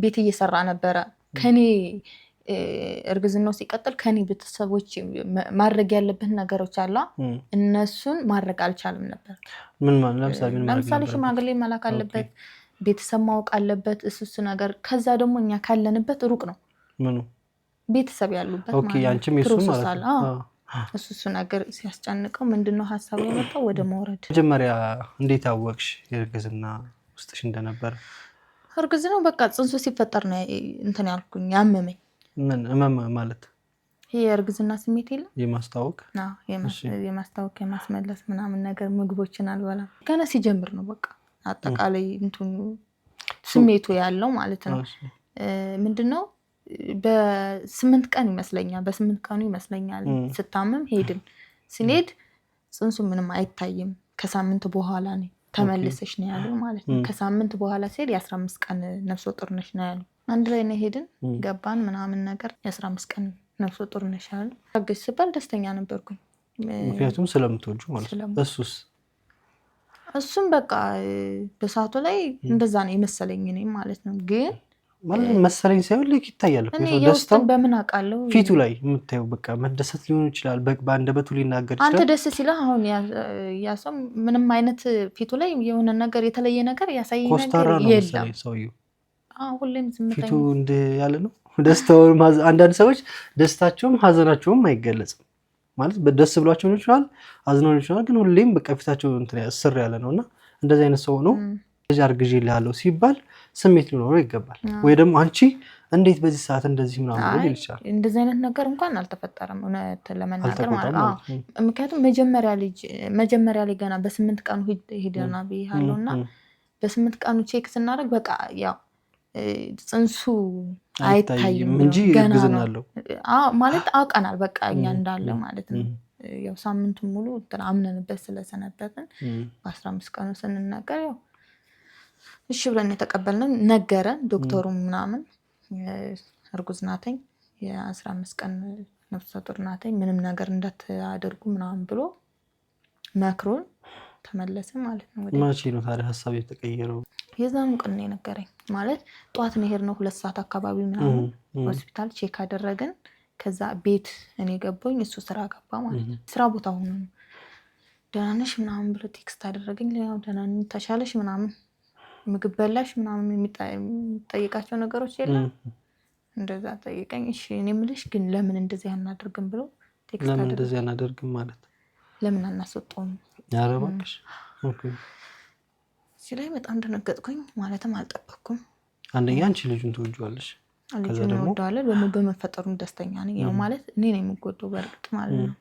ቤት እየሰራ ነበረ ከኔ እርግዝናው ሲቀጥል ከኔ ቤተሰቦች ማድረግ ያለብን ነገሮች አሉ እነሱን ማድረግ አልቻለም ነበር ምን ማለት ለምሳሌ ሽማግሌ መላክ አለበት ቤተሰብ ማወቅ አለበት እሱስ ነገር ከዛ ደግሞ እኛ ካለንበት ሩቅ ነው ምኑ ቤተሰብ ያሉበት ኦኬ ያንቺም እሱ ማለት ነው እሱ ነገር ሲያስጨንቀው ምንድነው ሐሳቡ የመጣው ወደ መውረድ መጀመሪያ እንዴት አወቅሽ የእርግዝና ውስጥሽ እንደነበር እርግዝናው በቃ ጽንሱ ሲፈጠር ነው እንትን ያልኩኝ ያመመኝ ምን ማለት ይሄ እርግዝና ስሜት የለም የማስታወክ የማስታወክ የማስመለስ ምናምን ነገር ምግቦችን አልበላም ገና ሲጀምር ነው በቃ አጠቃላይ እንትን ስሜቱ ያለው ማለት ነው ምንድነው በ8 ቀን ይመስለኛል በ8 ቀኑ ይመስለኛል ስታመም ሄድን ስንሄድ ጽንሱ ምንም አይታይም ከሳምንት በኋላ ነው ተመልሰሽ ነው ያለው ማለት ነው ከሳምንት በኋላ ሲል የ15 ቀን ነፍስ ወጥር ነሽ ነው ያለው አንድ ላይ ነው ሄድን ገባን ምናምን ነገር የ15 ቀን ነፍስ ወጥር ነሽ ያለው አገሽ ስባል ደስተኛ ነበርኩኝ ምክንያቱም ስለምትወጁ ማለት ነው እሱም በቃ በሰዓቱ ላይ እንደዛ ነው የመሰለኝ እኔ ማለት ነው ግን ማለት መሰለኝ ሳይሆን ልክ ይታያል ደስታው በምን አቃለው ፊቱ ላይ የምታየው በቃ መደሰት ሊሆን ይችላል በአንደበቱ ሊናገር ይችላል አንተ ደስ ሲልህ አሁን ያሰው ምንም አይነት ፊቱ ላይ የሆነ ነገር የተለየ ነገር ያሳይ ነገር የለም ሰውዩ ሁሌም ዝምተኛ ፊቱ እንደ ያለ ነው ደስታው አንዳንድ ሰዎች ደስታቸውም ሀዘናቸውም አይገለጽም ማለት በደስ ብሏቸው ነው ይችላል አዝነው ይችላል ግን ሁሌም በቃ ፊታቸው እንትን ያስር ያለ ነውና እንደዚህ አይነት ሰው ነው ልጅ አርግዤልሃለሁ ሲባል ስሜት ሊኖረው ይገባል ወይ ደግሞ አንቺ እንዴት በዚህ ሰዓት እንደዚህ ምናምን ሊል ይችላል እንደዚህ አይነት ነገር እንኳን አልተፈጠረም እውነት ለመናገር ማለት ነው ምክንያቱም መጀመሪያ ላይ ገና በ8 ቀኑ ሄደና ቢያለውና በ8 ቀኑ ቼክ ስናደርግ በቃ ያው ጽንሱ አይታይም እንጂ እርግዝና አለው ማለት አውቀናል በቃ እኛ እንዳለ ማለት ነው ያው ሳምንቱን ሙሉ አምነንበት ስለሰነበትን በ15 ቀኑ ስንናገር ያው እሺ ብለን የተቀበልነው ነገረን ዶክተሩ ምናምን እርጉዝ ናተኝ የ15 ቀን ነፍሰ ጡር ናተኝ ምንም ነገር እንዳታደርጉ ምናምን ብሎ መክሮን ተመለሰ ማለት ነው ማቺ ነው ታዲያ ሐሳብ የተቀየረው የዛን ቀን ነው ነገረኝ ማለት ጧት ነው ሄድነው 2 ሰዓት አካባቢ ምናምን ሆስፒታል ቼክ አደረገን ከዛ ቤት እኔ ገባኝ እሱ ስራ ገባ ማለት ነው ስራ ቦታ ሆኖ ደህና ነሽ ምናምን ብሎ ቴክስት አደረገኝ ያው ደህና ነኝ ተሻለሽ ምናምን ምግብ በላሽ ምናምን የሚጠይቃቸው ነገሮች የለም እንደዛ ጠይቀኝ እሺ እኔ ምልሽ ግን ለምን እንደዚህ አናደርግም ብሎ ቴክስት አደረገኝ ለምን እንደዚህ አናደርግም ማለት ለምን አናስወጣውም ያረባክሽ ኦኬ ሲላይ በጣም ደነገጥኩኝ ማለትም አልጠበቅኩም አንደኛ አንቺ ልጁን ትወጂዋለሽ ከዛ ደግሞ በመፈጠሩ ደስተኛ ነኝ ያው ማለት እኔ ነኝ የምጎደው በርግጥ ማለት ነው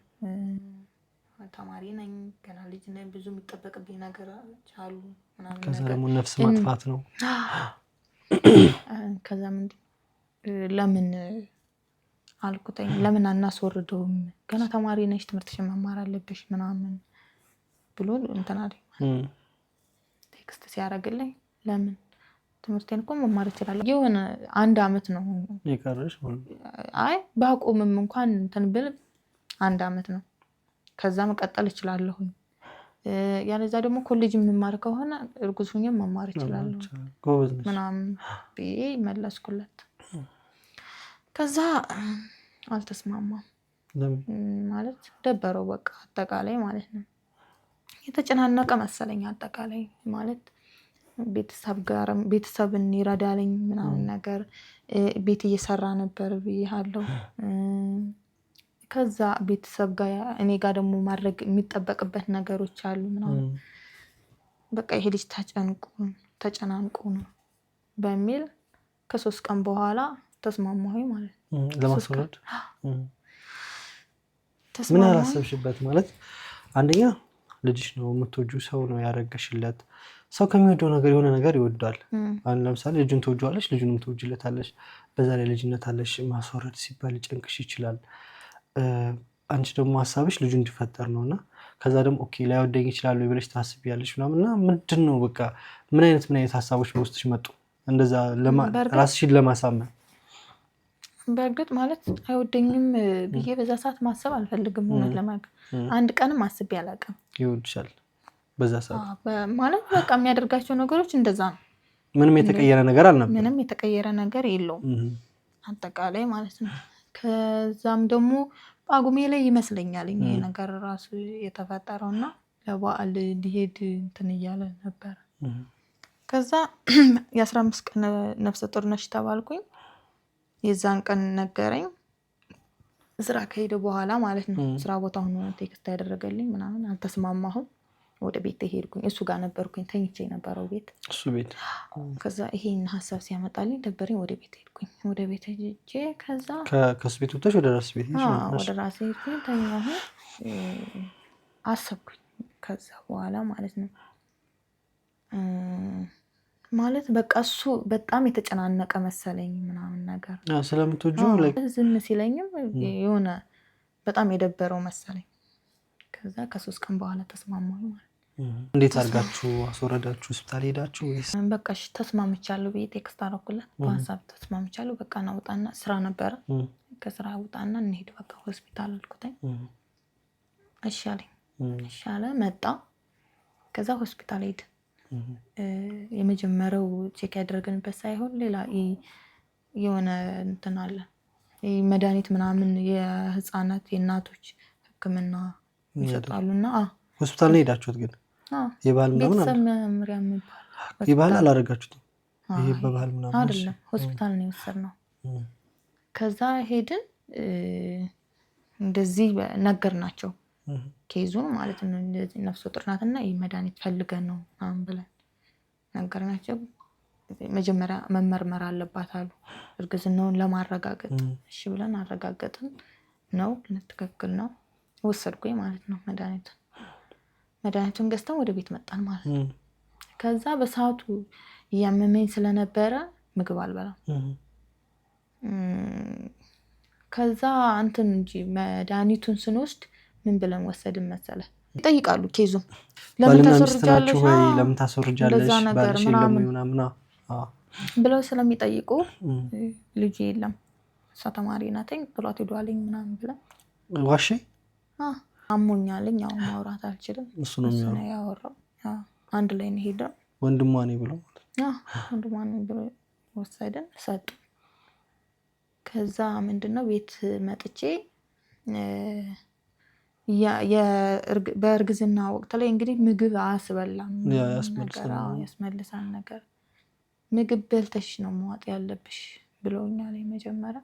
ተማሪ ነኝ ገና ልጅ ነኝ ብዙ የሚጠበቅብኝ ነገር አሉ ምናምን ከዛ ደግሞ ነፍስ ማጥፋት ነው ከዛ ምን ለምን አልኩተኝ ለምን አናስወርደውም ገና ተማሪ ነሽ ትምህርትሽን መማር አለብሽ ምናምን ብሎ እንትን አለኝ ቴክስት ሲያደርግልኝ ለምን ትምህርቴን እኮ መማር እችላለሁ የሆነ 1 አመት ነው ይቀርሽ አይ ባቆምም እንኳን እንትን ብል 1 አመት ነው ከዛ መቀጠል እችላለሁ ያለዛ ደግሞ ኮሌጅ መማር ከሆነ እርጉዝ ሆኜ መማር እችላለሁ ምናምን ብዬ መለስኩለት ከዛ አልተስማማም ማለት ደበረው በቃ አጠቃላይ ማለት ነው የተጨናነቀ መሰለኝ አጠቃላይ ማለት ቤተሰብን ይረዳልኝ ምናምን ነገር ቤት እየሰራ ነበር ብዬሃለሁ ከዛ ቤተሰብ ጋር እኔ ጋር ደግሞ ማድረግ የሚጠበቅበት ነገሮች አሉ ምናምን በቃ ይሄ ልጅ ተጨናንቆ ነው በሚል ከ3 ቀን በኋላ ተስማማሁኝ ማለት ነው ለማስወረድ ምን አላሰብሽበት ማለት አንደኛ ልጅሽ ነው የምትወጂው ሰው ነው ያረጋሽለት ሰው ከሚወደው ነገር የሆነ ነገር ይወዳል አሁን ለምሳሌ ልጅን ትወጂዋለሽ ልጅንም ትወጂለታለሽ በዛ ላይ ልጅነት አለሽ ማስወረድ ሲባል ጨንቅሽ ይችላል አንቺ ደግሞ ሐሳብሽ ልጅ እንዲፈጠር ነውና ከዛ ደግሞ ኦኬ ላይወደኝ ይችላል ወይ ብለሽ ታስቢያለሽ ምናምንና ምንድነው በቃ ምን አይነት ሐሳቦች በውስጥሽ መጡ እንደዛ ራስሽን ለማሳመን በእርግጥ ማለት አይወደኝም ብዬ በዛ ሰዓት ማሰብ አልፈልግም ሆነ ለማግ አንድ ቀንም አስቤ አላውቅም ይወድሻል በዛ ሰዓት ማለት በቃ የሚያደርጋቸው ነገሮች እንደዛ ነው ምንም የተቀየረ ነገር አልነበረም። ምንም የተቀየረ ነገር የለውም አጠቃላይ ማለት ነው። ከዛም ደግሞ ጳጉሜ ላይ ይመስለኛል ይሄ ነገር ራሱ የተፈጠረውና ለበዓል ሊሄድ እንትን እያለ ነበር። ከዛ የ15 ቀን ነፍሰ ጡር ነሽ ተባልኩኝ። የዛን ቀን ነገረኝ ስራ ከሄደ በኋላ ማለት ነው። ስራ ቦታ ሆኖ ቴክስት ያደረገልኝ ምናምን አልተስማማሁም። ወደ ቤት ሄድኩኝ። እሱ ጋር ነበርኩኝ፣ ተኝቼ ነበረው ቤት እሱ ቤት። ከዛ ይሄን ሀሳብ ሲያመጣልኝ ደበረኝ። ወደ ቤት ሄድኩኝ። ወደ ቤት ሄጄ ከዛ ከሱ ቤት ወጥተሽ ወደ ራስ ቤት ወደ ራሴ ሄድኩኝ። ተኛሁ፣ አሰብኩኝ። ከዛ በኋላ ማለት ነው ማለት በቃ እሱ በጣም የተጨናነቀ መሰለኝ ምናምን ነገር ስለምትወጂው ዝም ሲለኝም የሆነ በጣም የደበረው መሰለኝ። ከዛ ከ3 ቀን በኋላ ተስማማሁ ማለት። እንዴት አድርጋችሁ አስወረዳችሁ? ሆስፒታል ሄዳችሁ ወይስ? በቃ እሺ ተስማምቻለሁ ብዬ ቴክስት አደረኩለት። በሀሳብ ተስማምቻለሁ፣ በቃ ና ውጣና፣ ስራ ነበረ፣ ከስራ ውጣና እንሄድ በቃ ሆስፒታል አልኩትኝ። እሺ አለኝ። እሺ አለ፣ መጣ። ከዛ ሆስፒታል ሄድ። የመጀመሪያው ቼክ ያደረግንበት ሳይሆን ሌላ የሆነ እንትን አለ መድኃኒት ምናምን የህፃናት የእናቶች ሕክምና ይሰጣሉና ሆስፒታል ነው ሄዳችሁት? ግን የባህል ምናምን ቤተሰብ መምሪያ የሚባል የባህል አላደረጋችሁትም? ይሄ በባህል ምናምን አይደለም፣ ሆስፒታል ነው የወሰድነው። ከዛ ሄድን፣ እንደዚህ ነገር ናቸው ኬዙን ማለት ነው። እንደዚህ ነፍሰ ጡር ናትና ይህ መድኃኒት ፈልገን ነው ምናምን ብለን ነገር ናቸው። መጀመሪያ መመርመር አለባት አሉ እርግዝናውን ለማረጋገጥ። እሺ ብለን አረጋገጥን። ነው ትክክል ነው፣ ወሰድኩኝ ማለት ነው መድኃኒቱን ገዝተን ወደ ቤት መጣን ማለት ነው። ከዛ በሰዓቱ እያመመኝ ስለነበረ ምግብ አልበላም። ከዛ እንትን እንጂ መድኃኒቱን ስንወስድ ምን ብለን ወሰድን መሰለ? ይጠይቃሉ ኬዙ ለምን ታስወርጃለሽ ወይ ለምን ታስወርጃለሽ ባልሽ ምናምን ብለው ስለሚጠይቁ ልጅ የለም እሷ ተማሪ ናትኝ ብሏት ሄዷልኝ ምናምን ብለን ዋሽ አሞኛልኝ። ያው ማውራት አልችልም። እሱ ነው ያወራው። አንድ ላይ ነው ሄደው ወንድሟ ነው ብለው ወንድሟ ነው ብሎ ወሰደን ሰጡ። ከዛ ምንድነው ቤት መጥቼ በእርግዝና ወቅት ላይ እንግዲህ ምግብ አያስበላም፣ ያስመልሳል ነገር። ምግብ በልተሽ ነው መዋጥ ያለብሽ ብለውኛል። መጀመሪያ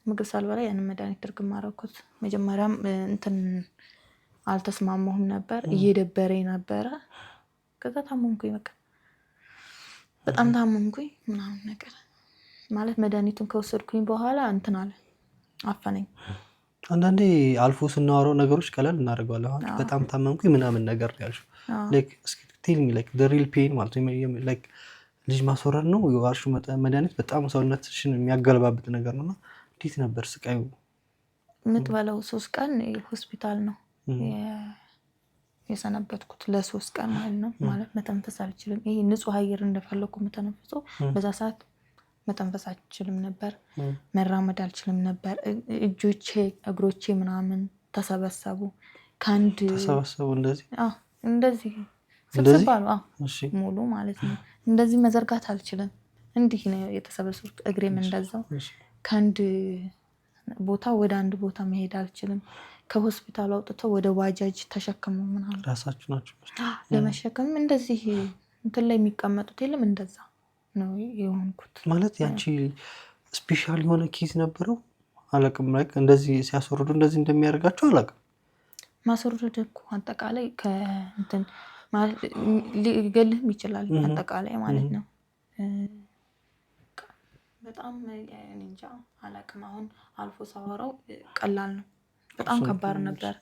ምግብ ሳልበላ ያንን መድኃኒት ድርግም አደረኩት። መጀመሪያም እንትን አልተስማማሁም ነበር፣ እየደበረኝ ነበረ። ከዛ ታመምኩኝ፣ በቃ በጣም ታመምኩኝ ምናምን ነገር ማለት መድኃኒቱን ከወሰድኩኝ በኋላ እንትን አለ አፈነኝ። አንዳንዴ አልፎ ስናወራው ነገሮች ቀለል እናደርገዋለን። አሁን በጣም ታመምኩኝ ምናምን ነገር ያልሽው ላይክ እስኪ ቴል ሚ ላይክ ዘ ሪል ፔን ማለት ነው። ላይክ ልጅ ማስወረድ ነው የዋርሹ መድኃኒት በጣም ሰውነትሽን የሚያገለባብጥ ነገር ነውና እንዴት ነበር ስቃዩ? የምትበላው 3 ቀን ሆስፒታል ነው የሰነበትኩት። ለ3 ቀን ማለት ነው። ማለት መተንፈስ አልችልም። ይሄ ንጹህ አየር እንደፈለኩ መተንፈሰው በዛ ሰዓት መተንፈስ አልችልም ነበር። መራመድ አልችልም ነበር። እጆቼ እግሮቼ ምናምን ተሰበሰቡ። እንደዚህ ስብስባሉ ሙሉ ማለት ነው። እንደዚህ መዘርጋት አልችልም። እንዲህ ነው የተሰበሰቡት። እግሬም እንደዛው። ከአንድ ቦታ ወደ አንድ ቦታ መሄድ አልችልም። ከሆስፒታሉ አውጥተው ወደ ባጃጅ ተሸክመው ምናምን ራሳችሁ ናችሁ ለመሸከም እንደዚህ እንትን ላይ የሚቀመጡት የለም እንደዛ ነው የሆንኩት። ማለት ያንቺ ስፔሻል የሆነ ኬዝ ነበረው? አላውቅም። ላይክ እንደዚህ ሲያስወርዱ እንደዚህ እንደሚያደርጋቸው አላውቅም። ማስወረድ እኮ አጠቃላይ ከእንትን ማለት ሊገልህም ይችላል አጠቃላይ ማለት ነው። በጣም እንጃ አላውቅም። አሁን አልፎ ሳወራው ቀላል ነው፣ በጣም ከባድ ነበር።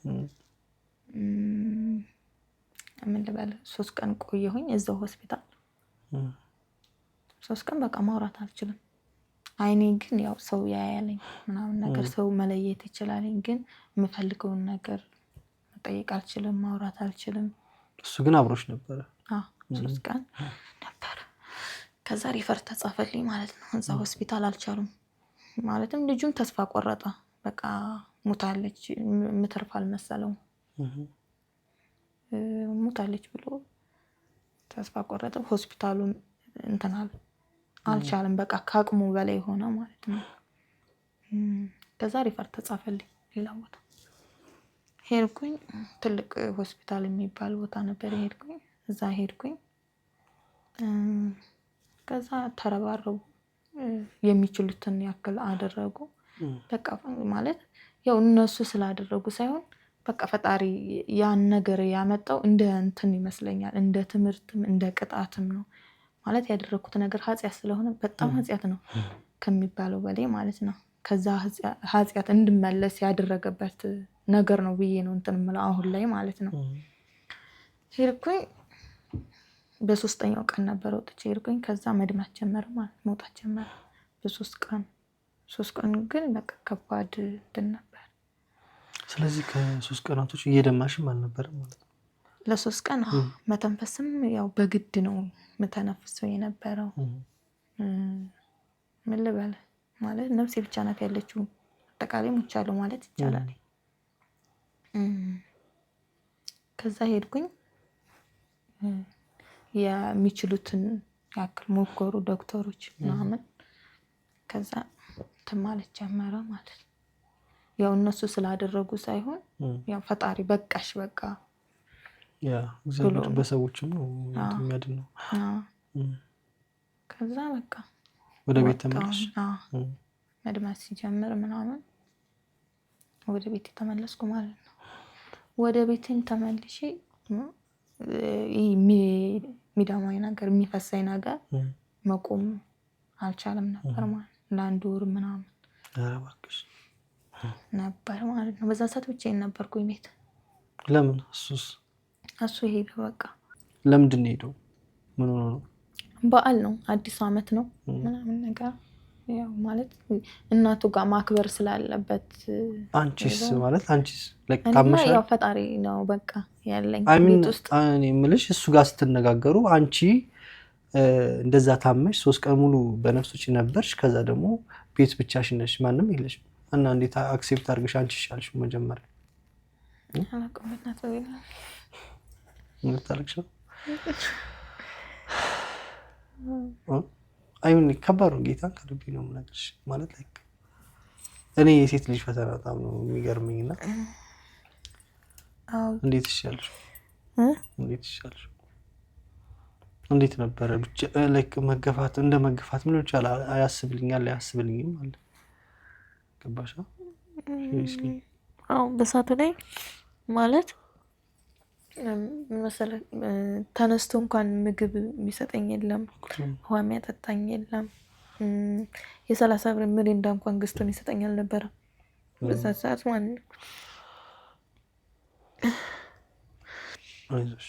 ምን ልበል 3 ቀን ቆየሁኝ እዛው ሆስፒታል። 3 ቀን በቃ ማውራት አልችልም። አይኔ ግን ያው ሰው ያያለኝ ምናምን ነገር ሰው መለየት ይችላልኝ፣ ግን የምፈልገውን ነገር መጠየቅ አልችልም፣ ማውራት አልችልም። እሱ ግን አብሮሽ ነበረ? 3 ቀን ነበር። ከዛ ሪፈር ተጻፈልኝ ማለት ነው። እዛ ሆስፒታል አልቻሉም ማለትም ልጁም ተስፋ ቆረጠ። በቃ ሙታለች፣ ምትርፍ አልመሰለው። ሙታለች ብሎ ተስፋ ቆረጠ። ሆስፒታሉን እንትን አልቻለም። በቃ ከአቅሙ በላይ ሆነ ማለት ነው። ከዛ ሪፈር ተጻፈልኝ ሌላ ቦታ ሄድኩኝ። ትልቅ ሆስፒታል የሚባል ቦታ ነበር ሄድኩኝ። እዛ ሄድኩኝ። ከዛ ተረባረቡ፣ የሚችሉትን ያክል አደረጉ። በቃ ማለት ያው እነሱ ስላደረጉ ሳይሆን በቃ ፈጣሪ ያን ነገር ያመጣው እንደ እንትን ይመስለኛል፣ እንደ ትምህርትም እንደ ቅጣትም ነው ማለት ያደረኩት ነገር ኃጢአት ስለሆነ በጣም ኃጢአት ነው ከሚባለው በላይ ማለት ነው። ከዛ ኃጢአት እንድመለስ ያደረገበት ነገር ነው ብዬ ነው እንትን የምለው አሁን ላይ ማለት ነው። ሄድኩኝ። በ3ኛው ቀን ነበር ወጥቼ ሄድኩኝ። ከዛ መድማት ጀመረ ማለት መውጣት ጀመረ በ3 ቀን። 3 ቀን ግን በቃ ከባድ እንትን ነበር። ስለዚህ ከ3 ቀናቶች እየደማሽም አልነበረም ማለት ነው? ለ3 ቀን መተንፈስም ያው በግድ ነው የምተነፍሰው የነበረው። ምን ልበል ማለት ነፍሴ ብቻ ናት ያለችው። አጠቃላይ ሞቻለሁ ማለት ይቻላል። ከዛ ሄድኩኝ። የሚችሉትን ያክል ሞከሩ ዶክተሮች ምናምን። ከዛ ማለት ጀመረ ማለት ነው። ያው እነሱ ስላደረጉ ሳይሆን ያው ፈጣሪ በቃሽ በቃ ያ እግዚአብሔር በሰዎችም ነው የሚያድነው። ከዛ በቃ ወደ ቤት ተመለስሽ? መድማት ሲጀምር ምናምን ወደ ቤት ተመለስኩ ማለት ነው። ወደ ቤቴን ተመልሼ ሚዳማኝ ነገር የሚፈሳኝ ነገር መቆም አልቻለም ነበር ማለት ለአንድ ወር ምናምን ነበር ማለት ነው። በዛ ሰዓት ብቻዬን ነበርኩኝ ቤት። ለምን? እሱ ሄደ በቃ። ለምንድን ነው ሄደው? ምን ሆኖ ነው? በዓል ነው፣ አዲስ አመት ነው ምናምን ነገር ያው ማለት እናቱ ጋር ማክበር ስላለበት። አንቺስ ማለት አንቺስ ለካምሻል ያው ፈጣሪ ነው በቃ ያለኝ ቤት ውስጥ። እኔ የምልሽ እሱ ጋር ስትነጋገሩ አንቺ እንደዛ ታመሽ 3 ቀን ሙሉ በነፍሶች ነበርሽ። ከዛ ደግሞ ቤት ብቻሽን ነሽ፣ ማንም የለሽም። እና እንዴት አክሴፕት አድርገሽ አንቺ ይሻልሽ መጀመሪያ? አላውቅም ነው ይላል። ምን ታልክሽ? አይሁን ከባድ ነው። ጌታን ከልቤ ነው የምነግርሽ። ማለት ላይክ እኔ የሴት ልጅ ፈተና በጣም ነው የሚገርመኝና እንዴት ይሻልሽ? እንዴት ነበረ? ብቻ ላይክ መገፋት እንደ መገፋት ምን ይችላል? አያስብልኝም አለ። ገባሽ? በሳቱ ላይ ማለት መሰለህ ተነስቶ እንኳን ምግብ የሚሰጠኝ የለም፣ ውሃ የሚያጠጣኝ የለም። የ30 ብር ሚሪንዳ እንኳን ገዝቶ የሚሰጠኝ አልነበረም በዛ ሰዓት ማለት ነው። አይዞሽ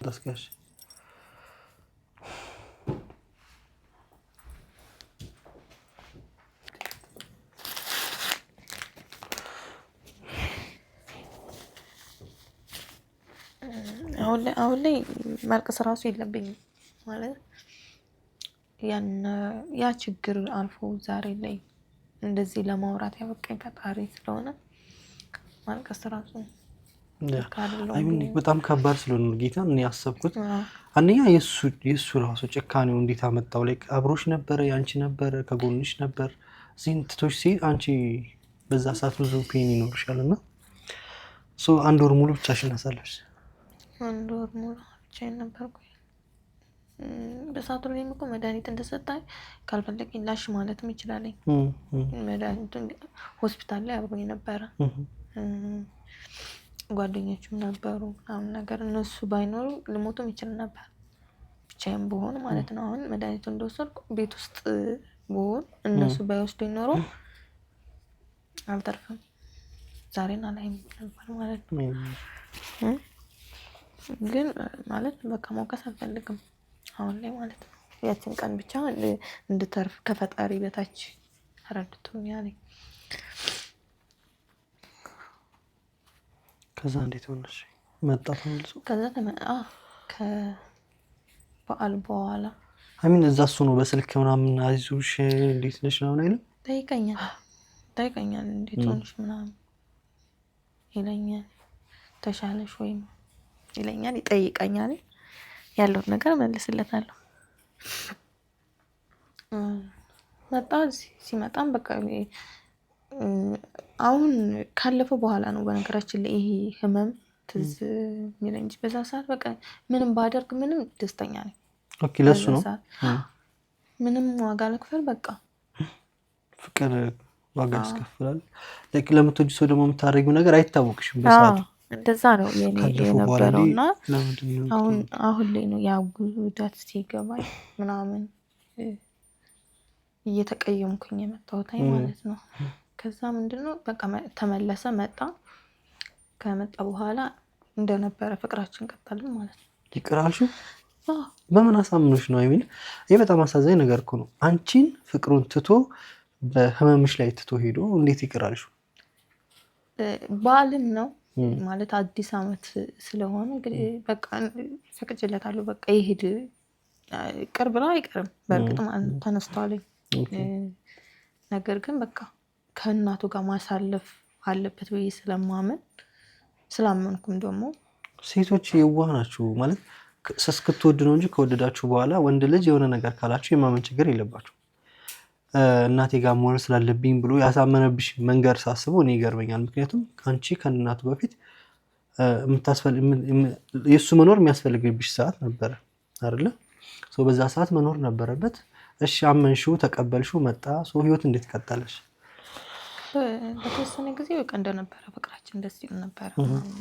ታስጋሽ አሁን ላይ ማልቀስ ራሱ የለብኝም ማለት ያ ችግር አልፎ ዛሬ ላይ እንደዚህ ለማውራት ያበቃኝ ፈጣሪ ስለሆነ ማልቀስ ራሱ በጣም ከባድ ስለሆነ ጌታ እኔ ያሰብኩት አንደኛ የሱ ራሱ ጭካኔው እንዴት አመጣው? ላይ አብሮሽ ነበረ፣ ያንቺ ነበረ፣ ከጎንሽ ነበር። ዚንትቶች ሲል አንቺ በዛ ሰዓት ብዙ ፔን ይኖርሻልና አንድ ወር ሙሉ ብቻሽን አሳለፍሽ? አንድ ወር ሙሉ ብቻዬን ነበርኩ። በሰዓቱ ላይ እኮ መድኃኒት እንደሰጣኝ ካልፈለገኝ ላሽ ማለትም ይችላለኝ። መድኃኒቱ ሆስፒታል ላይ አብሮኝ ነበረ፣ ጓደኞችም ነበሩ ምናምን ነገር። እነሱ ባይኖሩ ልሞቱም ይችል ነበር ብቻዬን ብሆን ማለት ነው። አሁን መድኃኒቱ እንደወሰድኩ ቤት ውስጥ ብሆን እነሱ ባይወስዱኝ ኖሮ አልተርፍም፣ ዛሬን አላይም ነበር ማለት ነው። ግን ማለት በቃ መውቀስ አልፈልግም አሁን ላይ ማለት ነው። ያችን ቀን ብቻ እንድተርፍ ከፈጣሪ በታች ረድቶኛል። ከዛ እንዴት ሆነሽ መጣ ተመልሶ? ከዛ ከበዓል በኋላ አሚን እዛ እሱ ነው በስልክ ምናምን አይዞሽ እንዴት ነሽ ምናምን አይልም? ጠይቀኛል እንዴት ሆንሽ ምናምን ይለኛል። ተሻለሽ ወይም ይለኛል፣ ይጠይቀኛል። ያለውን ነገር መልስለታለሁ። መጣ ሲመጣም በቃ አሁን ካለፈ በኋላ ነው በነገራችን ላይ ይሄ ህመም ትዝ የሚለኝ እንጂ በዛ ሰዓት በቃ ምንም ባደርግ ምንም ደስተኛ ነኝ። ኦኬ ለሱ ነው ምንም ዋጋ ለክፈል በቃ ፍቅር ዋጋ ያስከፍላል። ለምትወጂ ሰው ደግሞ የምታደርጊው ነገር አይታወቅሽም በሰዓቱ። እንደዛ ነው የኔ የነበረውና አሁን ላይ ነው ያ ጉዳት ሲገባኝ ምናምን እየተቀየምኩኝ የመጣሁት ማለት ነው። ከዛ ምንድነው በቃ ተመለሰ መጣ። ከመጣ በኋላ እንደነበረ ፍቅራችን ቀጠልን ማለት ነው። ይቅር አልሽው? በምን አሳምኖሽ ነው? አይሚን ይሄ በጣም አሳዛኝ ነገር እኮ ነው። አንቺን ፍቅሩን ትቶ በህመምሽ ላይ ትቶ ሄዶ እንዴት ይቅር አልሽው? በዓልም ነው ማለት አዲስ አመት ስለሆነ እንግዲህ በቃ ፈቅጄለታለሁ። በቃ ይሄድ ቅርብ ነው አይቀርም በእርግጥ ማለት ተነስቷል። ነገር ግን በቃ ከእናቱ ጋር ማሳለፍ አለበት ብዬ ስላመንኩም ደግሞ ሴቶች የዋህ ናቸው ማለት እስክትወድ ነው እንጂ ከወደዳችሁ በኋላ ወንድ ልጅ የሆነ ነገር ካላችሁ የማመን ችግር የለባችሁ። እናቴ ጋር መሆን ስላለብኝ ብሎ ያሳመነብሽ መንገድ ሳስበው እኔ ይገርመኛል። ምክንያቱም አንቺ ከእናቱ በፊት የእሱ መኖር የሚያስፈልግብሽ ሰዓት ነበረ አይደለ? በዛ ሰዓት መኖር ነበረበት። እሺ አመንሽው፣ ተቀበልሽው፣ መጣ። ህይወት እንዴት ቀጠለሽ? በተወሰነ ጊዜ በቃ እንደነበረ ፍቅራችን ደስ ይል ነበረ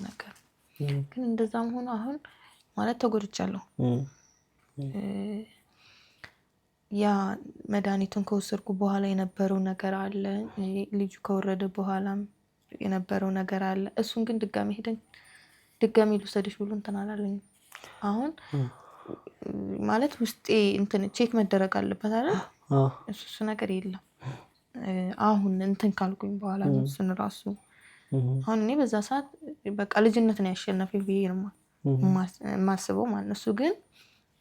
ነገር ግን እንደዛም ሆኖ አሁን ማለት ተጎድቻለሁ። ያ መድኃኒቱን ከወሰድኩ በኋላ የነበረው ነገር አለ፣ ልጁ ከወረደ በኋላም የነበረው ነገር አለ። እሱን ግን ድጋሚ ልውሰድሽ ብሎ እንትን አላለኝም። አሁን ማለት ውስጤ እንትን ቼክ መደረግ አለበት አይደል? እሱ ነገር የለም። አሁን እንትን ካልኩኝ በኋላ ነው እሱን ራሱ አሁን እኔ በዛ ሰዓት በቃ ልጅነት ነው ያሸነፈኝ ብዬ ነው የማስበው ማለት ነው። እሱ ግን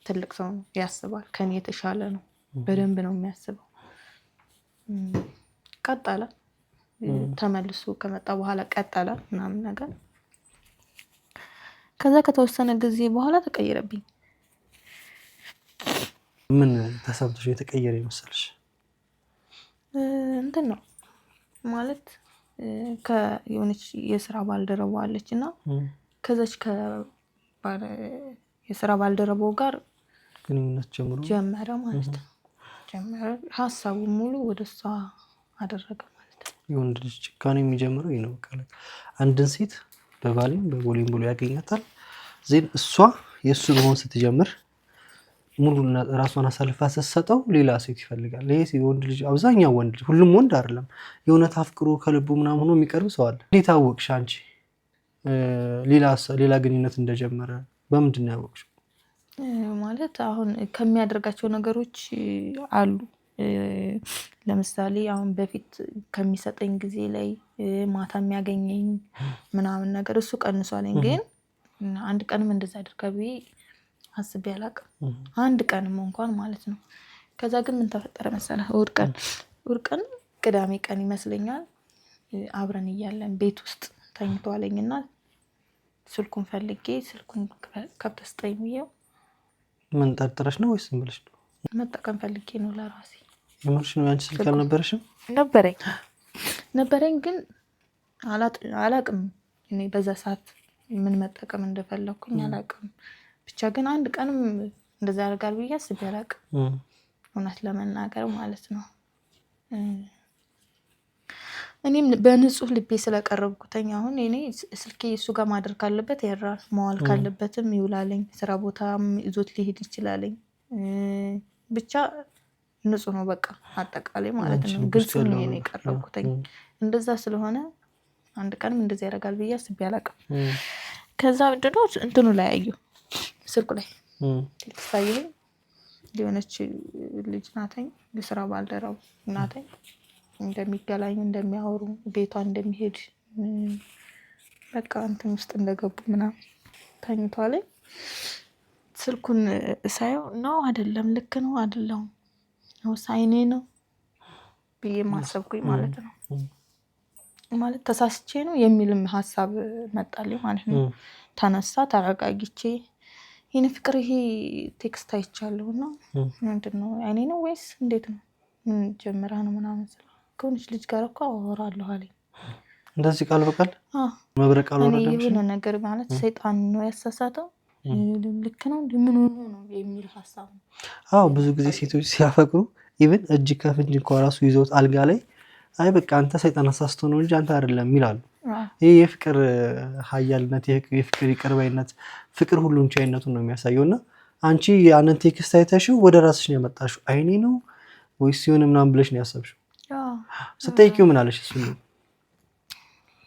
ትልቅ ሰው ነው ያስባል፣ ከኔ የተሻለ ነው፣ በደንብ ነው የሚያስበው። ቀጠለ ተመልሶ ከመጣ በኋላ ቀጠለ ምናምን ነገር። ከዛ ከተወሰነ ጊዜ በኋላ ተቀየረብኝ። ምን ተሰምቶሽ የተቀየረ ይመስልሽ? እንትን ነው ማለት ከየሆነች የስራ ባልደረባው አለች እና ከዛች የስራ ባልደረባው ጋር ግንኙነት ጀመረ ማለት ነው። ሀሳቡ ሙሉ ወደ እሷ አደረገ ማለት ነው። የወንድ ልጅ ጭካኔ የሚጀምረው ይሄ ነው። አንድን ሴት በባሌም በቦሌም ብሎ ያገኛታል። ዜን እሷ የእሱ መሆን ስትጀምር ሙሉ ራሷን አሳልፋ ስትሰጠው ሌላ ሴት ይፈልጋል። ይሄ የወንድ ልጅ አብዛኛው ወንድ ልጅ ሁሉም ወንድ አይደለም፣ የእውነት አፍቅሮ ከልቡ ምናምን ሆኖ የሚቀርብ ሰው አለ። እንዴት አወቅሽ አንቺ ሌላ ግንኙነት እንደጀመረ? በምንድን ነው ያወቅሽው? ማለት አሁን ከሚያደርጋቸው ነገሮች አሉ። ለምሳሌ አሁን በፊት ከሚሰጠኝ ጊዜ ላይ ማታ የሚያገኘኝ ምናምን ነገር እሱ ቀንሷለኝ። ግን አንድ ቀንም እንደዛ አድርጋ ብዬ አስቤ አላውቅም፣ አንድ ቀንም እንኳን ማለት ነው። ከዛ ግን ምን ተፈጠረ መሰለህ? እሑድ ቀን ቅዳሜ ቀን ይመስለኛል አብረን እያለን ቤት ውስጥ ተኝቷለኝና ስልኩን ፈልጌ ስልኩን ከብተህ ስጠኝ ብዬው። ምን ጠርጥረሽ ነው ወይስ ብለሽ ነው? መጠቀም ፈልጌ ነው ለራሴ። የምርሽ ነው? ያንቺ ስልክ አልነበረሽም? ነበረኝ ግን አላውቅም እኔ በዛ ሰዓት ምን መጠቀም እንደፈለኩኝ አላውቅም። ብቻ ግን አንድ ቀንም እንደዛ ያደርጋል ብዬ አስቤ አላውቅም፣ እውነት ለመናገር ማለት ነው። እኔም በንጹህ ልቤ ስለቀረብኩተኝ አሁን እኔ ስልኬ እሱ ጋር ማድረግ ካለበት ያድራል፣ መዋል ካለበትም ይውላለኝ፣ ስራ ቦታም ይዞት ሊሄድ ይችላለኝ። ብቻ ንጹህ ነው በቃ አጠቃላይ ማለት ነው። ግልጽ ነው እኔ የቀረብኩተኝ። እንደዛ ስለሆነ አንድ ቀንም እንደዛ ያደርጋል ብዬ አስቤ አላውቅም። ከዛ ምንድነው እንትኑ ላይ አየሁ፣ ስልኩ ላይ ታየኝ። ሊሆነች ልጅ ናተኝ፣ የስራ ባልደረባው ናተኝ፣ እንደሚገናኙ እንደሚያወሩ ቤቷ እንደሚሄድ በቃ እንትን ውስጥ እንደገቡ ምናምን ተኝቷለኝ። ስልኩን ሳየው ነው አይደለም ልክ ነው አይደለም ነው ሳይኔ ነው ብዬ ማሰብኩኝ ማለት ነው። ማለት ተሳስቼ ነው የሚልም ሀሳብ መጣልኝ ማለት ነው። ተነሳ ተረጋግቼ ይሄን ፍቅር ይሄ ቴክስት አይቻለሁና ምንድነው አይኔ ነው ወይስ እንዴት ነው ጀምራ ነው ምናምን ስለ ከሆነች ልጅ ጋር እኮ አወራለሁ አለኝ። እንደዚህ ቃል በቃል መብረቅ አልወረደም። የሆነ ነገር ማለት ሰይጣን ነው ያሳሳተው ልክ ነው ምን ሆኖ ነው የሚል ሀሳብ ነው። አዎ ብዙ ጊዜ ሴቶች ሲያፈቅሩ ኢቭን እጅ ከፍንጅ እንኳን ራሱ ይዘውት አልጋ ላይ አይ በቃ አንተ ሰይጣን አሳስቶ ነው እንጂ አንተ አይደለም ይላሉ። ይሄ የፍቅር ኃያልነት የፍቅር ይቅርባይነት ፍቅር ሁሉን ቻይነቱን ነው የሚያሳየውና አንቺ ያንን ቴክስት አይተሽው ወደ ራስሽ ነው ያመጣሽው አይኔ ነው ወይስ ሲሆን ምናምን ብለሽ ነው ያሰብሽው? ስትጠይቂው ምን አለሽ? እሱ ነው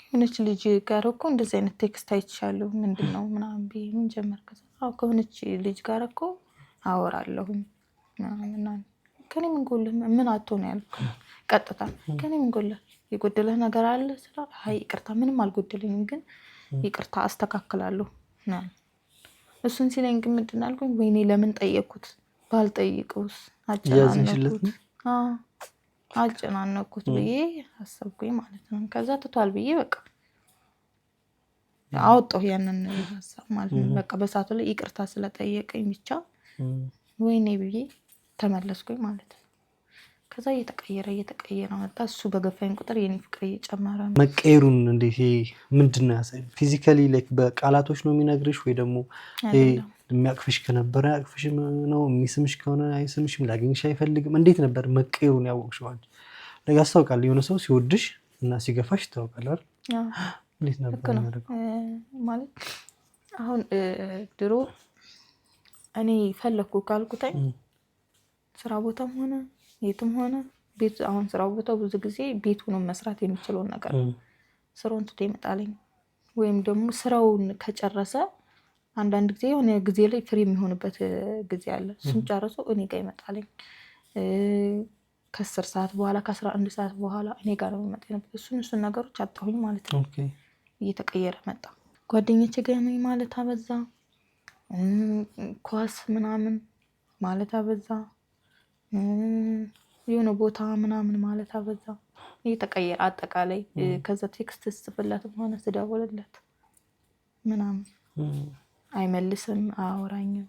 ከሆነች ልጅ ጋር እኮ እንደዚህ አይነት ቴክስት አይቻለሁ ምንድነው ምናምን ብዬ ምን ጀመርክ? አዎ ከሆነች ልጅ ጋር እኮ አወራለሁ ምናምን ከኔ ምን ጎል ምን አጥቶ ነው ያልኩት። ቀጥታ ከኔ ምን ጎል የጎደለ ነገር አለ ስራ አይ ይቅርታ ምንም አልጎደለኝም ግን ይቅርታ አስተካክላለሁ ነው። እሱን ሲለኝ ግን ምንድን አልኩኝ ወይኔ ለምን ጠየቅኩት ባልጠይቀውስ አጨናነኩት ብዬ አሰብኩኝ ማለት ነው። ከዛ ትቷል ብዬ በቃ አወጣሁ ያንን ሀሳብ ማለት ነው። በቃ በሰዓቱ ላይ ይቅርታ ስለጠየቀኝ ብቻ ወይኔ ብዬ ተመለስኩኝ ማለት ነው። ከዛ እየተቀየረ መጣ። እሱ በገፋኝ ቁጥር የኔ ፍቅር እየጨመረ ነው። መቀየሩን እንዴት ምንድነው ያሳይ? ፊዚካሊ ላይክ በቃላቶች ነው የሚነግርሽ ወይ ደግሞ የሚያቅፍሽ ከነበረ ያቅፍሽ ነው የሚስምሽ ከሆነ አይስምሽም ላገኝሽ አይፈልግም? እንዴት ነበር መቀየሩን ያወቅሽው አንቺ? ለጋ ያስታውቃል የሆነ ሰው ሲወድሽ እና ሲገፋሽ ይታወቃል አይደል? እንዴት ነበር ማለት አሁን ድሮ እኔ ፈለኩ ካልኩታኝ ስራ ቦታም ሆነ የትም ሆነ ቤት አሁን ስራው ቦታው ብዙ ጊዜ ቤቱ ነው መስራት የሚችለው ነገር ስራውን ትቶ ይመጣልኝ ወይም ደግሞ ስራውን ከጨረሰ አንዳንድ ጊዜ የሆነ ጊዜ ላይ ፍሪ የሚሆንበት ጊዜ አለ። እሱን ጨርሶ እኔ ጋር ይመጣልኝ ከ10 ሰዓት በኋላ ከ11 ሰዓት በኋላ እኔ ጋር ነው የሚመጣው። እሱን ነገሮች አጣሁኝ ማለት ነው። እየተቀየረ መጣ። ጓደኞቼ ጋር ነኝ ማለት አበዛ። ኳስ ምናምን ማለት አበዛ። የሆነ ቦታ ምናምን ማለት አበዛ። እየተቀየረ አጠቃላይ ከዛ ቴክስት ስጽፍለትም ሆነ ስደውልለት ምናምን አይመልስም አያወራኝም።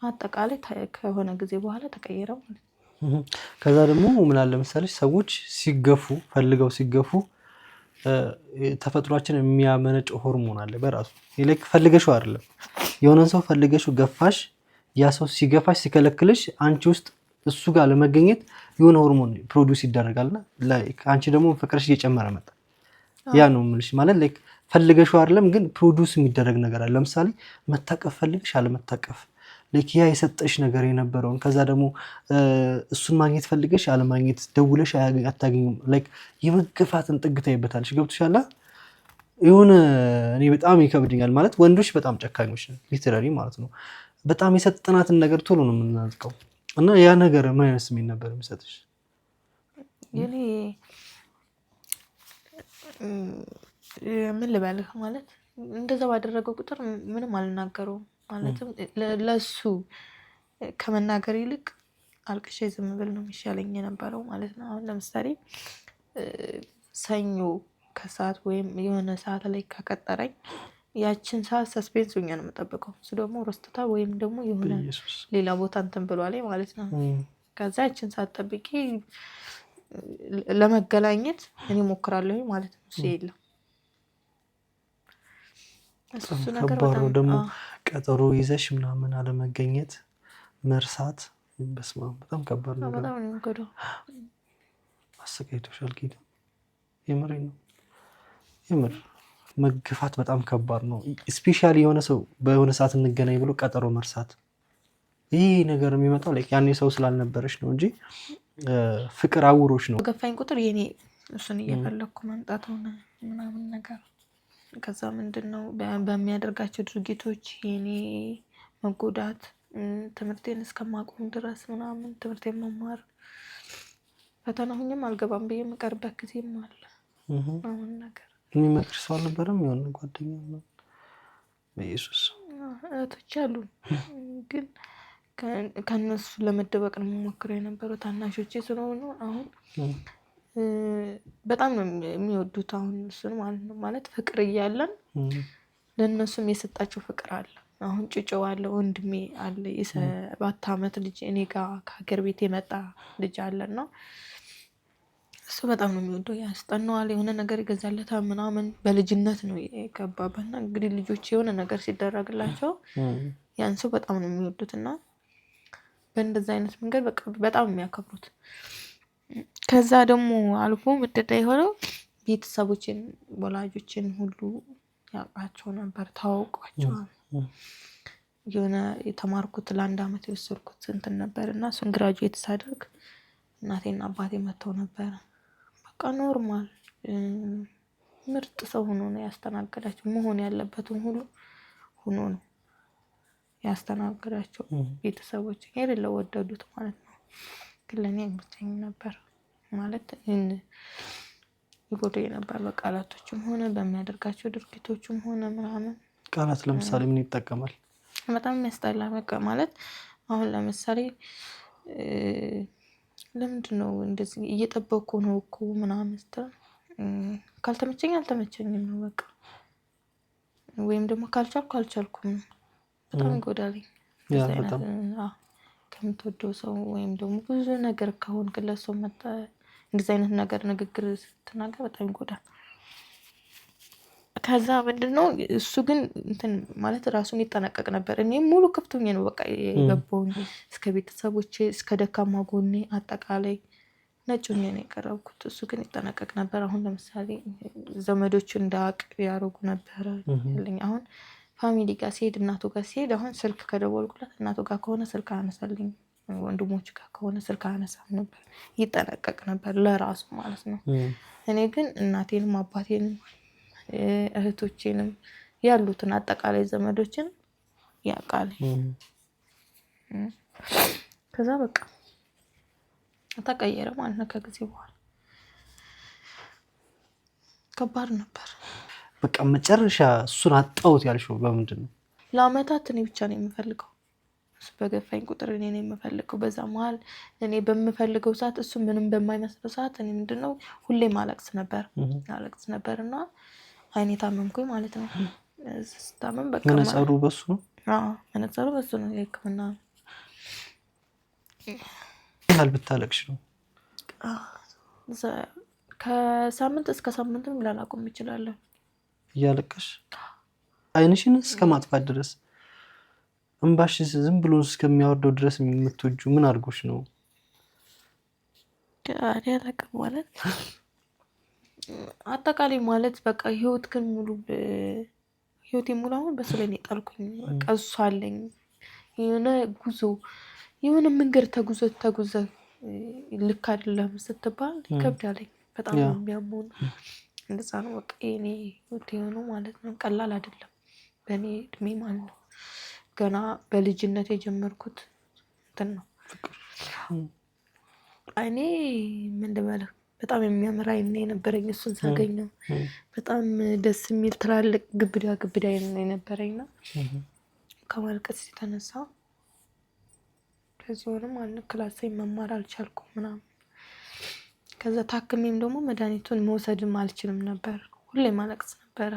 አጠቃላይ ከሆነ ጊዜ በኋላ ተቀየረ ማለት ነው። ከዛ ደግሞ ምን አለ መሰለሽ ሰዎች ሲገፉ ፈልገው ሲገፉ ተፈጥሯችን የሚያመነጭ ሆርሞን አለ በራሱ ይልክ ፈልገሽው አይደለም የሆነ ሰው ፈልገሽው ገፋሽ ያ ሰው ሲገፋሽ ሲከለክልሽ አንቺ ውስጥ እሱ ጋር ለመገኘት የሆነ ሆርሞን ፕሮዲዩስ ይደረጋልና ላይክ አንቺ ደግሞ ፍቅርሽ እየጨመረ መጣ። ያ ነው የምልሽ ማለት ላይክ ፈልገሽው አይደለም ግን ፕሮዲዩስ የሚደረግ ነገር አለ። ለምሳሌ መታቀፍ ፈልገሽ አለመታቀፍ ላይክ ያ የሰጠሽ ነገር የነበረውን ከዛ ደግሞ እሱን ማግኘት ፈልገሽ አለማግኘት ደውለሽ አታገኙም ላይክ የመገፋትን ጥግ ታይበታለሽ። ገብቶሻል? የሆነ እኔ በጣም ይከብድኛል ማለት ወንዶች በጣም ጨካኞች ነን ሊትራሊ ማለት ነው። በጣም የሰጠናትን ነገር ቶሎ ነው የምናዝቀው እና ያ ነገር ምን አይነት ስሜት ነበር የሚሰጥሽ? የኔ ምን ልበልህ ማለት እንደዛ ባደረገው ቁጥር ምንም አልናገረውም ማለትም ለሱ ከመናገር ይልቅ አልቅሼ ዝም ብል ነው የሚሻለኝ የነበረው ማለት ነው። አሁን ለምሳሌ ሰኞ ከሰዓት ወይም የሆነ ሰዓት ላይ ከቀጠረኝ ያችን ሰዓት ሰስፔንስ ሆኜ ነው የምጠብቀው። እሱ ደግሞ ረስቶታ ወይም ደግሞ የሆነ ሌላ ቦታ እንትን ብሏል ማለት ነው። ከዛ ያችን ሰዓት ጠብቄ ለመገናኘት እኔ ሞክራለሁ ማለት ነው። እሱ የለም እሱ ነገር ከባድ ደግሞ ቀጠሮ ይዘሽ ምናምን አለመገኘት መርሳት በስመ አብ በጣም ከባድ ነው። በጣም ነው የሚጎዳው። አሰቃይቶሻል ጌታ የምሬ ነው። የምር መግፋት በጣም ከባድ ነው። ስፔሻሊ የሆነ ሰው በሆነ ሰዓት እንገናኝ ብሎ ቀጠሮ መርሳት ይሄ ነገር የሚመጣው ላይክ ያኔ ሰው ስላልነበረሽ ነው እንጂ ፍቅር አውሮሽ ነው። በገፋኝ ቁጥር የኔ እሱን እየፈለኩ መምጣት ሆነ ምናምን ነገር ከዛ ምንድነው በሚያደርጋቸው ድርጊቶች የኔ መጎዳት ትምህርቴን እስከማቆም ድረስ ምናምን ትምህርቴን መማር ፈተና ሆኜም አልገባም ብዬ የምቀርበት ጊዜም አለ። አሁን ነገር የሚመክር ሰው አልነበረም የሆነ ጓደኛ ነው? በኢየሱስ እህቶች አሉ ግን ከነሱ ለመደበቅ ነው የምሞክረው የነበረው ታናሾቼ ስለሆኑ አሁን በጣም ነው የሚወዱት አሁን እሱን ማለት ነው። ማለት ፍቅር እያለን ለነሱም የሰጣቸው ፍቅር አለ። አሁን ጭጭው አለ ወንድሜ አለ 7 ዓመት ልጅ እኔ ጋር ከሀገር ቤት የመጣ ልጅ አለና እሱ በጣም ነው የሚወደው። ያስጠናዋል፣ የሆነ ነገር ይገዛለታል ምናምን። በልጅነት ነው የገባበትና እንግዲህ ልጆች የሆነ ነገር ሲደረግላቸው ያን ሰው በጣም ነው የሚወዱት እና በእንደዛ አይነት መንገድ በቃ በጣም የሚያከብሩት። ከዛ ደግሞ አልፎ ምድዳ የሆነው ቤተሰቦችን ወላጆችን ሁሉ ያውቃቸው ነበር፣ ታውቋቸዋል። የሆነ የተማርኩት ለ1 ዓመት የወሰድኩት እንትን ነበር እና እሱን ግራጁዌት ሳደርግ እናቴና አባቴ መጥተው ነበር። በቃ ኖርማል ምርጥ ሰው ሆኖ ነው ያስተናገዳቸው። መሆን ያለበትን ሁሉ ሆኖ ነው ያስተናገዳቸው። ቤተሰቦች የሌለ ወደዱት ማለት ነው። ግን ለእኔ አይመቸኝም ነበር ማለት ይጎዳኝ ነበር በቃላቶችም ሆነ በሚያደርጋቸው ድርጊቶችም ሆነ ምናምን። ቃላት ለምሳሌ ምን ይጠቀማል? በጣም የሚያስጠላ በቃ ማለት አሁን ለምሳሌ ለምንድን ነው እንደዚህ እየጠበኩ ነው እኮ ምናምን ስትል ካልተመቸኝ አልተመቸኝም ነው በቃ። ወይም ደግሞ ካልቻልኩ አልቻልኩም ነው። በጣም ይጎዳልኝ። ከምትወደው ሰው ወይም ደግሞ ብዙ ነገር ከሆንክለት ሰው መጣ እንደዚህ አይነት ነገር ንግግር ስትናገር በጣም ይጎዳል። ከዛ ምንድነው እሱ ግን እንትን ማለት ራሱን ይጠነቀቅ ነበር። እኔም ሙሉ ክፍቱኝ ነው በቃ የገባውኝ እስከ ቤተሰቦቼ እስከ ደካማ ጎኔ አጠቃላይ ነጭኝ ነው የቀረብኩት። እሱ ግን ይጠነቀቅ ነበር። አሁን ለምሳሌ ዘመዶቹ እንዳቅ ያረጉ ነበር ያለኝ። አሁን ፋሚሊ ጋር ሲሄድ እናቱ ጋር ሲሄድ አሁን ስልክ ከደወልኩላት እናቱ ጋር ከሆነ ስልክ አነሳልኝ፣ ወንድሞቹ ጋር ከሆነ ስልክ አነሳም ነበር። ይጠነቀቅ ነበር ለራሱ ማለት ነው። እኔ ግን እናቴንም አባቴንም እህቶቼንም ያሉትን አጠቃላይ ዘመዶችን ያውቃል። ከዛ በቃ ተቀየረ ማለት ነው። ከጊዜ በኋላ ከባድ ነበር። በቃ መጨረሻ እሱን አጣሁት ያልሽው በምንድን ነው? ለአመታት እኔ ብቻ ነው የምፈልገው። እሱ በገፋኝ ቁጥር እኔ ነው የምፈልገው። በዛ መሀል እኔ በምፈልገው ሰዓት እሱ ምንም በማይመስለው ሰዓት እኔ ምንድነው ሁሌም አለቅስ ነበር እና አይኔ ታመምኩኝ ማለት ነው። ስታመም በቃ መነጸሩ በሱ ነው? አዎ መነጸሩ በሱ ነው። የህክምና ያህል ብታለቅሽ ነው? ከሳምንት እስከ ሳምንትም ላላቆም ይችላል። እያለቀሽ አይንሽን እስከ ማጥፋት ድረስ እንባሽ ዝም ብሎ እስከሚያወርደው ድረስ የምትወጁ ምን አድርጎሽ ነው? አላውቅም ማለት አጠቃላይ ማለት በቃ ህይወቴን ሙሉ አሁን በሱ ላይ ነው የጣልኩኝ። በቃ እሱ አለኝ። የሆነ መንገድ ተጉዘ ልክ አይደለም ስትባል ይከብዳለኝ። በጣም የሚያመው እንደዛ ነው በቃ የኔ ህይወት የሆነው ማለት ነው። ቀላል አይደለም በእኔ እድሜ ማለት ነው። ገና በልጅነት የጀመርኩት እንትን ነው። አይኔ ምን ልበልህ በጣም የሚያምር አይኔ ነበረኝ። እሱን ሳገኘው በጣም ደስ የሚል ትላልቅ ግብዳ የነበረኝና ከማልቀስ የተነሳ ከዚህ ሆነም ክላስ መማር አልቻልኩም ምናምን። ከዛ ታክሜም ደግሞ መድኃኒቱን መውሰድም አልችልም ነበር። ሁሌ ማለቅስ ነበረ።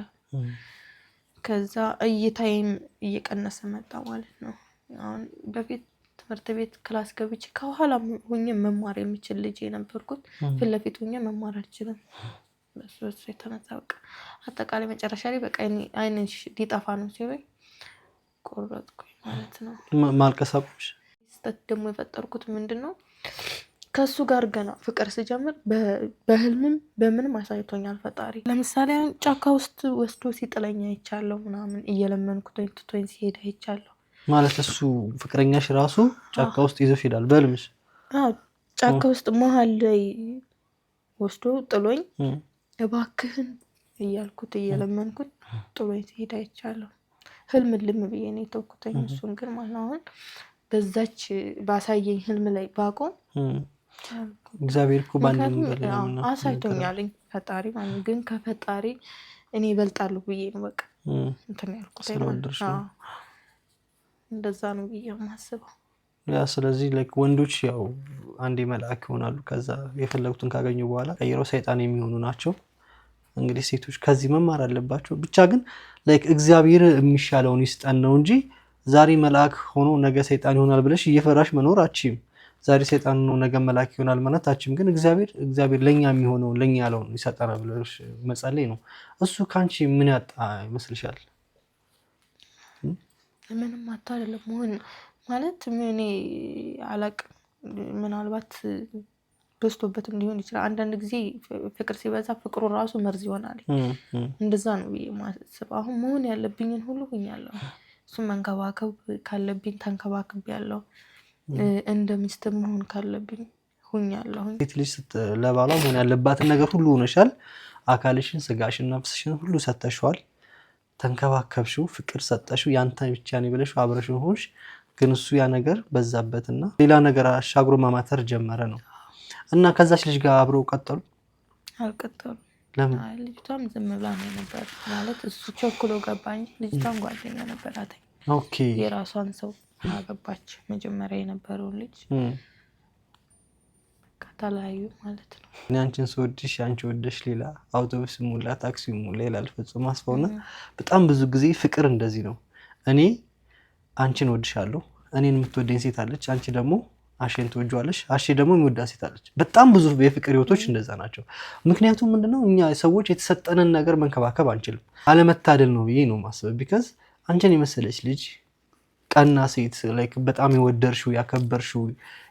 ከዛ እይታዬም እየቀነሰ መጣ ማለት ነው። አሁን በፊት ትምህርት ቤት ክላስ ገብቼ ከኋላ ሆኜ መማር የምችል ልጅ የነበርኩት ፊት ለፊት ሆኜ መማር አልችልም። በሱ የተነሳ በቃ አጠቃላይ መጨረሻ ላይ በቃ አይንሽ ሊጠፋ ነው ሲሉኝ ቆረጥኩኝ ማለት ነው። ማልቀስ አቁምሽ? ስህተት ደግሞ የፈጠርኩት ምንድን ነው ከሱ ጋር ገና ፍቅር ስጀምር በህልምም በምንም አሳይቶኛል ፈጣሪ። ለምሳሌ ጫካ ውስጥ ወስዶ ሲጥለኝ አይቻለሁ ምናምን፣ እየለመንኩት ትቶኝ ሲሄድ አይቻለሁ። ማለት እሱ ፍቅረኛሽ ራሱ ጫካ ውስጥ ይዞሽ ይሄዳል በህልምሽ? አዎ ጫካ ውስጥ መሀል ላይ ወስዶ ጥሎኝ እባክህን እያልኩት እየለመንኩት ጥሎኝ ሲሄድ አይቻለሁ። ህልም ልም ብዬ ነው የተውኩትኝ። እሱን ግን ማለት አሁን በዛች ባሳየኝ ህልም ላይ ባቆም እግዚአብሔር እኮ ባንንም አሳይቶኛልኝ ፈጣሪ ማለት ግን ከፈጣሪ እኔ እበልጣለሁ ብዬ ነው በቃ እንትን ያልኩት እንደዛ ነው ብዬ የማስበው። ያ ስለዚህ ወንዶች ያው አንዴ መልአክ ይሆናሉ፣ ከዛ የፈለጉትን ካገኙ በኋላ ቀይረው ሰይጣን የሚሆኑ ናቸው። እንግዲህ ሴቶች ከዚህ መማር አለባቸው። ብቻ ግን እግዚአብሔር የሚሻለውን ይስጠን ነው እንጂ ዛሬ መልአክ ሆኖ ነገ ሰይጣን ይሆናል ብለሽ እየፈራሽ መኖር አችም። ዛሬ ሰይጣን ሆኖ ነገ መልአክ ይሆናል ማለት አችም። ግን እግዚአብሔር ለኛ የሚሆነው ለኛ ያለውን ይሰጠናል ብለሽ መጸለይ ነው። እሱ ካንቺ ምን ያጣ ይመስልሻል? ምንም አጣ አይደለም ማለት እኔ አላቅም። ምናልባት በስቶበትም ሊሆን ይችላል። አንዳንድ ጊዜ ፍቅር ሲበዛ ፍቅሩ ራሱ መርዝ ይሆናል። እንደዛ ነው የማስበው። አሁን መሆን ያለብኝን ሁሉ ሆኛለሁ። እሱን መንከባከብ ካለብኝ ተንከባክቤያለሁ። እንደ ሚስት መሆን ካለብኝ ሆኛለሁ። ሴት ልጅ ለባሏ መሆን ያለባትን ነገር ሁሉ ሆነሻል። አካልሽን፣ ስጋሽን፣ ነፍስሽን ሁሉ ሰተሽዋል። ተንከባከብሽው፣ ፍቅር ሰጠሽው። ያንተ ብቻ ነው ብለሽው አብረሽው ሆንሽ። ግን እሱ ያ ነገር በዛበትና ሌላ ነገር አሻግሮ ማማተር ጀመረ ነው። እና ከዛች ልጅ ጋር አብረው ቀጠሉ? አልቀጠሉ። ለምን? ልጅቷም ዝም ብላ ነው ነበር ማለት እሱ ቸኩሎ ገባ እንጂ ልጅቷም ጓደኛ ነበራት። ኦኬ። የራሷን ሰው አገባች። መጀመሪያ የነበረውን ልጅ ከተለያዩ ማለት ነው። እኔ አንቺን ስወድሽ አንቺ ወደሽ ሌላ፣ አውቶቡስ ሙላ፣ ታክሲ ሙላ ይላል ፍጹም አስፋውና በጣም ብዙ ጊዜ ፍቅር እንደዚህ ነው። እኔ አንቺን ወድሻለሁ፣ እኔን የምትወደኝ ሴት አለች፣ አንቺ ደግሞ አሼን ትወጂዋለሽ፣ አሼ ደግሞ የሚወዳት ሴት አለች። በጣም ብዙ የፍቅር ህይወቶች እንደዛ ናቸው። ምክንያቱም ምንድነው እኛ ሰዎች የተሰጠንን ነገር መንከባከብ አንችልም። አለመታደል ነው ብዬ ነው ማስበው። ቢካዝ አንቺን የመሰለች ልጅ ቀና ሴት በጣም የወደድሽው ያከበርሽው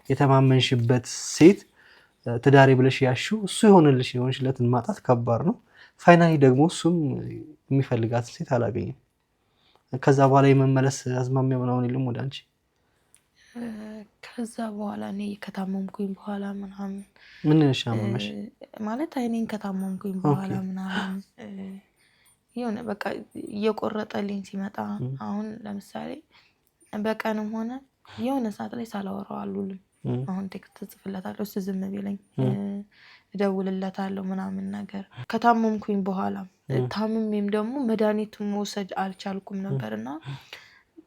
የተማመንሽበት ሴት ትዳሬ ብለሽ ያሽው እሱ የሆነልሽ የሆንሽለትን ማጣት ከባድ ነው። ፋይናሊ ደግሞ እሱም የሚፈልጋት ሴት አላገኘም። ከዛ በኋላ የመመለስ አዝማሚያ ምናምን የለም ወደ አንቺ? ከዛ በኋላ እኔ ከታመምኩኝ በኋላ ምናምን ምን ነሻመመሽ ማለት አይኔን ከታመምኩኝ በኋላ ምናምን የሆነ በቃ እየቆረጠልኝ ሲመጣ አሁን ለምሳሌ በቀንም ሆነ የሆነ ሰዓት ላይ ሳላወራው አልውልም። አሁን ቴክስት ጽፍለታለሁ፣ እሱ ዝም ቢለኝ እደውልለታለሁ ምናምን ነገር። ከታመምኩኝ በኋላ ታምሜም ደግሞ መድኃኒቱን መውሰድ አልቻልኩም ነበርና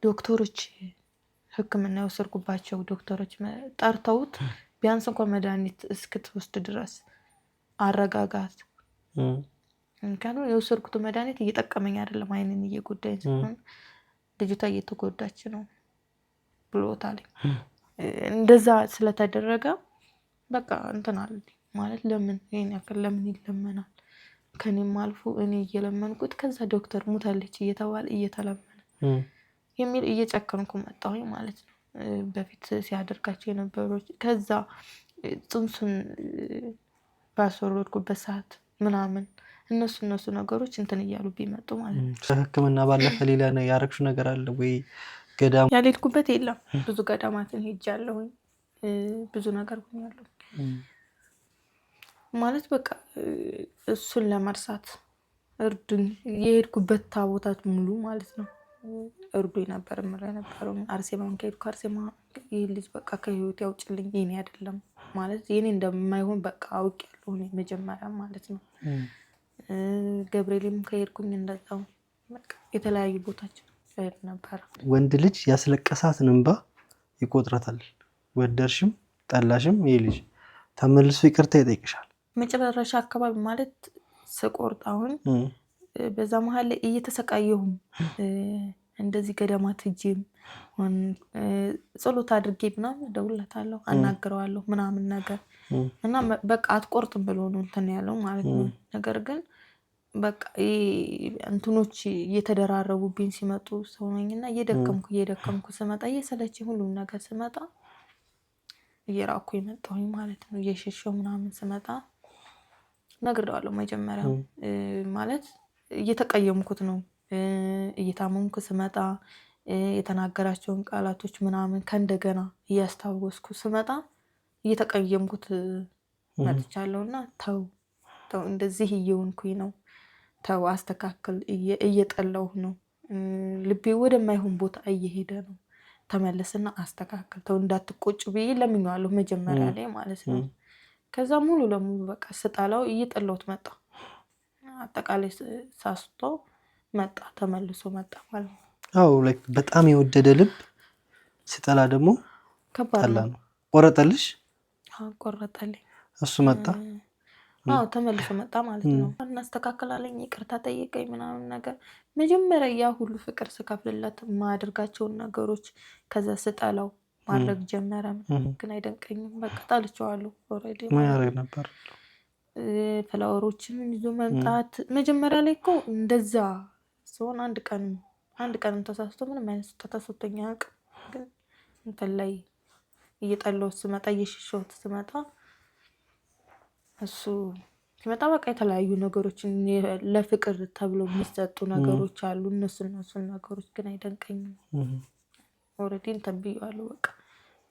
ዶክተሮች ሕክምና የወሰድኩባቸው ዶክተሮች ጠርተውት ቢያንስ እንኳን መድኃኒት እስክትወስድ ድረስ አረጋጋት። ምክንያቱም የወሰድኩት መድኃኒት እየጠቀመኝ አይደለም፣ አይንን እየጎዳኝ ሲሆን ልጅቷ እየተጎዳች ነው ብሎታል። እንደዛ ስለተደረገ በቃ እንትን አለ ማለት ለምን ይሄን ያክል ለምን ይለመናል? ከኔም አልፎ እኔ እየለመንኩት ከዛ ዶክተር ሙታለች እየተባለ እየተለመነ የሚል እየጨከንኩ መጣሁኝ ማለት ነው። በፊት ሲያደርጋቸው የነበሩት ከዛ ጽንሱን ባስወረድኩበት ሰዓት ምናምን እነሱ ነገሮች እንትን እያሉ ቢመጡ ማለት ነው። ከህክምና ባለፈ ሌላ ያረግሽው ነገር አለ ወይ? ገዳም ያልሄድኩበት የለም። ብዙ ገዳማትን ሄጃለሁኝ፣ ብዙ ነገር ሆኛለሁ ማለት በቃ እሱን ለመርሳት እርዱኝ። የሄድኩበት ታቦታት ሙሉ ማለት ነው እርዱኝ ነበር የምለው የነበረው። አርሴማን ከሄድኩ አርሴማ ይህ ልጅ በቃ ከህይወት ያውጭልኝ፣ የኔ አይደለም ማለት የኔ እንደማይሆን በቃ አውቄያለሁ እኔ መጀመሪያ ማለት ነው። ገብርኤልም ከሄድኩኝ እንደዛው በቃ የተለያዩ ቦታዎች ሄድ ነበር። ወንድ ልጅ ያስለቀሳትን እንባ ይቆጥራታል። ወደርሽም ጠላሽም ይሄ ልጅ ተመልሶ ይቅርታ ይጠይቅሻል። መጨረሻ አካባቢ ማለት ስቆርጥ አሁን በዛ መሀል ላይ እየተሰቃየሁም እንደዚህ ገዳማት ሂጄም ጸሎት አድርጌ ምናምን እደውልለታለሁ፣ አናግረዋለሁ ምናምን ነገር እና በቃ አትቆርጥም ብሎ ነው እንትን ያለው ማለት ነው። ነገር ግን በቃ እንትኖች እየተደራረቡብኝ ሲመጡ ሰው ነኝና እየደከምኩ ስመጣ እየሰለችኝ ሁሉም ነገር ስመጣ እየራኩ የመጣሁኝ ማለት ነው። እየሸሸው ምናምን ስመጣ ነግሬዋለሁ። መጀመሪያ ማለት እየተቀየምኩት ነው። እየታመምኩ ስመጣ የተናገራቸውን ቃላቶች ምናምን ከእንደገና እያስታወስኩ ስመጣ እየተቀየምኩት መጥቻለሁና ተው እንደዚህ እየሆንኩኝ ነው፣ ተው አስተካክል፣ እየጠላሁ ነው፣ ልቤ ወደማይሆን ቦታ እየሄደ ነው፣ ተመለስና አስተካክል፣ ተው እንዳትቆጭ ብዬ ለምኜዋለሁ መጀመሪያ ላይ ማለት ነው። ከዛ ሙሉ ለሙሉ በቃ ስጠላው እየጠላሁት መጣ። አጠቃላይ ሳስቶ መጣ፣ ተመልሶ መጣ ማለት ነው። አዎ በጣም የወደደ ልብ ሲጠላ ደግሞ ከባድ ነው። ቆረጠልሽ? ቆረጠልኝ። እሱ መጣ? አዎ ተመልሶ መጣ ማለት ነው። እናስተካክላለኝ ይቅርታ ጠይቀኝ ምናምን ነገር መጀመሪያ ያ ሁሉ ፍቅር ስከፍልለት ማድረጋቸውን ነገሮች ከዛ ስጠላው ማድረግ ጀመረ። ግን አይደንቀኝም። በቃ ጣልቼዋለሁ። ኦልሬዲ ማያረግ ነበር ፍላወሮችን ይዞ መምጣት መጀመሪያ ላይ እኮ እንደዛ ሲሆን አንድ ቀንም ተሳስቶ ምንም አይነት ተሳስቶኝ አያውቅም። ግን እንትን ላይ እየጠላሁት ስመጣ እየሸሸሁት ስመጣ እሱ ሲመጣ በቃ የተለያዩ ነገሮችን ለፍቅር ተብሎ የሚሰጡ ነገሮች አሉ። እነሱን ነገሮች ግን አይደንቀኝም። ኦልሬዲ እንትን ብዬዋለሁ። በቃ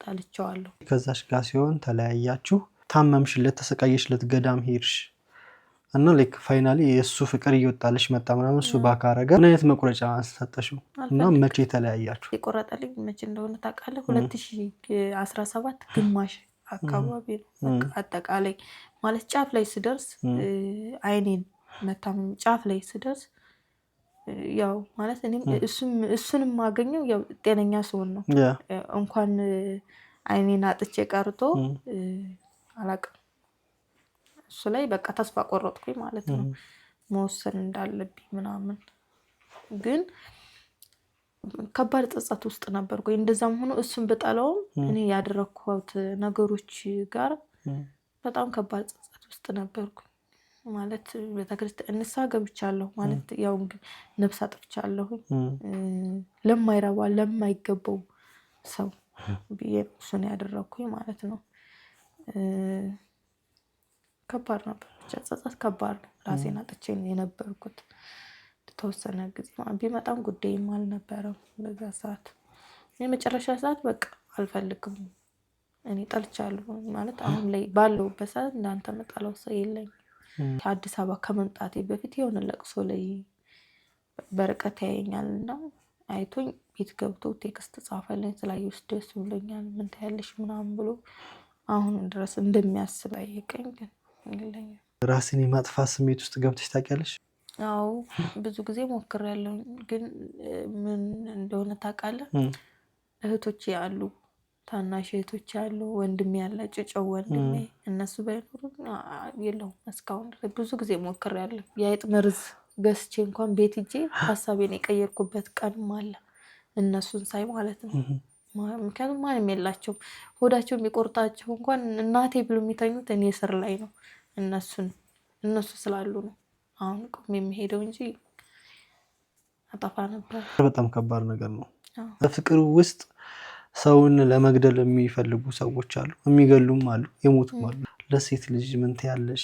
ጣልቼዋለሁ። ከዛሽ ጋር ሲሆን ተለያያችሁ፣ ታመምሽለት፣ ተሰቃየሽለት፣ ገዳም ሄድሽ እና ላይክ ፋይናሊ የእሱ ፍቅር እየወጣልሽ መጣ ምናምን። እሱ ባካረገ ምን አይነት መቁረጫ ሰጠሽው እና መቼ ተለያያችሁ? የቆረጠልኝ መቼ እንደሆነ ታውቃለህ? 2017 ግማሽ አካባቢ ነው። አጠቃላይ ማለት ጫፍ ላይ ስደርስ አይኔን መታመም ጫፍ ላይ ስደርስ ያው ማለት እኔም እሱንም ማገኘው ያው ጤነኛ ሲሆን ነው። እንኳን አይኔን አጥቼ ቀርቶ አላውቅም። እሱ ላይ በቃ ተስፋ ቆረጥኩኝ ማለት ነው፣ መወሰን እንዳለብኝ ምናምን። ግን ከባድ ጸጸት ውስጥ ነበርኩኝ። እንደዛም ሆኖ እሱን ብጠላውም እኔ ያደረኩት ነገሮች ጋር በጣም ከባድ ጸጸት ውስጥ ነበርኩኝ። ማለት ቤተክርስቲያን ንስሐ ገብቻለሁ ማለት ያው ነፍስ አጥፍቻለሁ ለማይረባ ለማይገባው ሰው ብዬ እሱን ያደረኩኝ ማለት ነው። ከባድ ነበር፣ ብቻ ጸጸት ከባድ ነው። ራሴን አጥቼ የነበርኩት ተወሰነ ጊዜ ቢመጣም ጉዳይም አልነበረም በዛ ሰዓት። የመጨረሻ ሰዓት በቃ አልፈልግም እኔ ጠልቻለሁ ማለት አሁን ላይ ባለውበት ሰዓት እንዳንተ መጣለው ሰው የለኝም። ከአዲስ አበባ ከመምጣቴ በፊት የሆነ ለቅሶ ላይ በርቀት ያየኛልና አይቶኝ ቤት ገብቶ ቴክስት ጻፈልኝ። ስላየሁሽ ደስ ብሎኛል ምን ታያለሽ ምናምን ብሎ አሁን ድረስ እንደሚያስብ ጠየቀኝ። ግን የለኝም። ራስን የማጥፋት ስሜት ውስጥ ገብተሽ ታውቂያለሽ? አዎ ብዙ ጊዜ ሞክሬያለሁ። ግን ምን እንደሆነ ታውቃለህ? እህቶቼ አሉ፣ ታናሽ እህቶቼ አሉ፣ ወንድሜ ያለ ጭጨው ወንድሜ፣ እነሱ ባይኖሩ የለውም። እስካሁን ብዙ ጊዜ ሞክሬያለሁ። የአይጥ መርዝ ገዝቼ እንኳን ቤት ሂጄ ሀሳቤን የቀየርኩበት ቀንም አለ፣ እነሱን ሳይ ማለት ነው። ምክንያቱም ማንም የላቸውም። ሆዳቸው የሚቆርጣቸው እንኳን እናቴ ብሎ የሚተኙት እኔ ስር ላይ ነው። እነሱ ስላሉ ነው አሁን ቆም የሚሄደው እንጂ አጠፋ ነበር። በጣም ከባድ ነገር ነው። በፍቅር ውስጥ ሰውን ለመግደል የሚፈልጉ ሰዎች አሉ፣ የሚገሉም አሉ፣ የሞቱም አሉ። ለሴት ልጅ ምን ትያለሽ?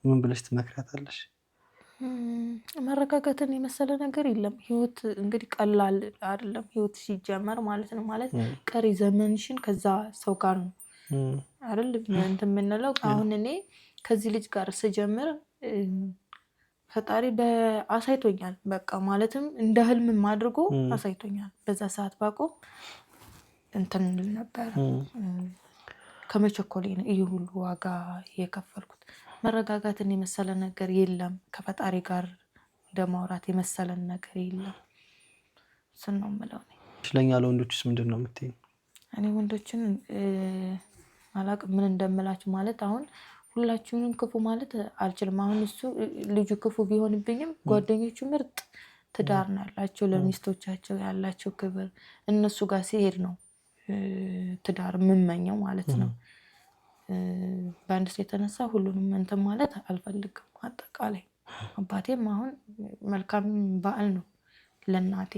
ምን ብለሽ ትመክራታለሽ? መረጋጋትን የመሰለ ነገር የለም። ህይወት እንግዲህ ቀላል አይደለም። ህይወት ሲጀመር ማለት ነው ማለት ቀሪ ዘመንሽን ከዛ ሰው ጋር ነው አይደል እንትን የምንለው። አሁን እኔ ከዚህ ልጅ ጋር ስጀምር ፈጣሪ አሳይቶኛል። በቃ ማለትም እንደ ህልምም አድርጎ አሳይቶኛል። በዛ ሰዓት ባቆም እንትን ነበር። ከመቸኮሌ ነው ይህ ሁሉ ዋጋ የከፈልኩት። መረጋጋትን የመሰለ ነገር የለም። ከፈጣሪ ጋር እንደማውራት የመሰለን ነገር የለም። እሱን ነው የምለው። ለኛ ለወንዶችስ ምንድን ነው የምትይኝ? እኔ ወንዶችን አላቅም ምን እንደምላችሁ። ማለት አሁን ሁላችሁንም ክፉ ማለት አልችልም። አሁን እሱ ልጁ ክፉ ቢሆንብኝም ጓደኞቹ ምርጥ ትዳር ነው ያላቸው፣ ለሚስቶቻቸው ያላቸው ክብር እነሱ ጋር ሲሄድ ነው ትዳር የምመኘው ማለት ነው። በአንድ ሰው የተነሳ ሁሉንም እንትን ማለት አልፈልግም። አጠቃላይ አባቴም አሁን መልካም በዓል ነው ለእናቴ